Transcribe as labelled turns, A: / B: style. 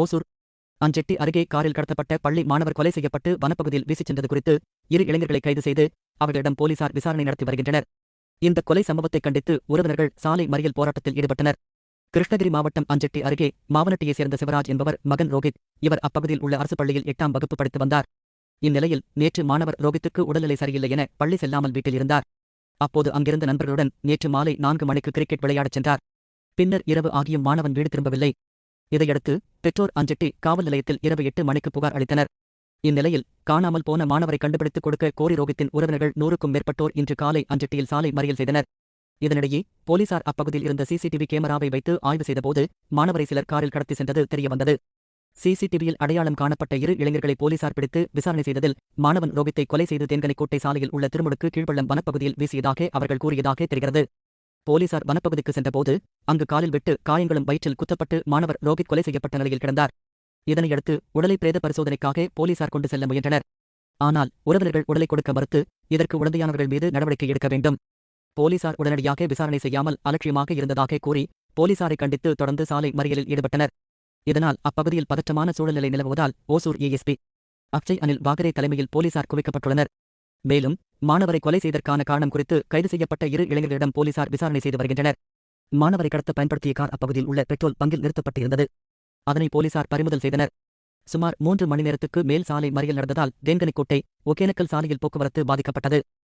A: ஓசூர் அஞ்செட்டி அருகே காரில் கடத்தப்பட்ட பள்ளி மாணவர் கொலை செய்யப்பட்டு வனப்பகுதியில் வீசிச் சென்றது குறித்து 2 இளைஞர்களை கைது செய்து அவர்களிடம் போலீசார் விசாரணை நடத்தி வருகின்றனர். இந்த கொலை சம்பவத்தை கண்டித்து உறவினர்கள் சாலை மறியல் போராட்டத்தில் ஈடுபட்டனர். கிருஷ்ணகிரி மாவட்டம் அஞ்செட்டி அருகே மாவனட்டியைச் சேர்ந்த சிவராஜ் என்பவர் மகன் ரோஹித். இவர் அப்பகுதியில் உள்ள அரசு பள்ளியில் 8ஆம் வகுப்பு படித்து வந்தார். இந்நிலையில் நேற்று மாணவர் ரோஹித்துக்கு உடல்நிலை சரியில்லை என பள்ளி செல்லாமல் வீட்டில் இருந்தார். அப்போது அங்கிருந்த நண்பர்களுடன் நேற்று மாலை 4 மணிக்கு கிரிக்கெட் விளையாடச் சென்றார். பின்னர் இரவு ஆகியும் மாணவன் வீடு திரும்பவில்லை. இதையடுத்து பெற்றோர் அஞ்செட்டி காவல் நிலையத்தில் இரவு 8 மணிக்கு புகார் அளித்தனர். இந்நிலையில் காணாமல் போன மாணவரை கண்டுபிடித்துக் கொடுக்க கோரி ரோஹித்தின் உறவினர்கள் 100க்கும் மேற்பட்டோர் இன்று காலை அஞ்செட்டியில் சாலை மறியல் செய்தனர். இதனிடையே போலீசார் அப்பகுதியில் இருந்த சிசிடிவி கேமராவை வைத்து ஆய்வு செய்தபோது மாணவரை சிலர் காரில் கடத்தி சென்றது தெரியவந்தது. சிசிடிவியில் அடையாளம் காணப்பட்ட 2 இளைஞர்களை போலீசார் பிடித்து விசாரணை செய்ததில் மாணவன் ரோஹித்தை கொலை செய்து தேன்கனிக்கோட்டை சாலையில் உள்ள திருமுடுக்கு கீழ்வள்ளம் வனப்பகுதியில் வீசியதாக அவர்கள் கூறியதாக தெரிகிறது. போலீசார் வனப்பகுதிக்கு சென்றபோது அங்கு காலில் வெட்டு காயங்களும் வயிற்றில் குத்தப்பட்டு மாணவர் ரோஹித் கொலை செய்யப்பட்ட நிலையில் கிடந்தார். இதனையடுத்து உடலை பிரேத பரிசோதனைக்காக போலீசார் கொண்டு செல்ல முயன்றனர். ஆனால் உறவினர்கள் உடலை கொடுக்க மறுத்து இதற்கு உடந்தையானவர்கள் மீது நடவடிக்கை எடுக்க வேண்டும், போலீசார் உடனடியாக விசாரணை செய்யாமல் அலட்சியமாக இருந்ததாக கூறி போலீசாரை கண்டித்து தொடர்ந்து சாலை மறியலில் ஈடுபட்டனர். இதனால் அப்பகுதியில் பதற்றமான சூழ்நிலை நிலவுவதால் ஓசூர் ஏஎஸ்பி அக்ஷய் அனில் வாகரே தலைமையில் போலீசார் குவிக்கப்பட்டுள்ளனர். மேலும் மாணவரை கொலை செய்ததற்கான காரணம் குறித்து கைது செய்யப்பட்ட 2 இளைஞர்களிடம் போலீசார் விசாரணை செய்து வருகின்றனர். மாணவரை கடத்த பயன்படுத்திய கார் அப்பகுதியில் உள்ள பெட்ரோல் பங்கில் நிறுத்தப்பட்டிருந்தது. அதனை போலீசார் பறிமுதல் செய்தனர். சுமார் 3 மணி நேரத்துக்கு மேல் சாலை மறியல் நடந்ததால் தேன்கனிக்கோட்டை ஒகேனக்கல் சாலையில் போக்குவரத்து பாதிக்கப்பட்டது.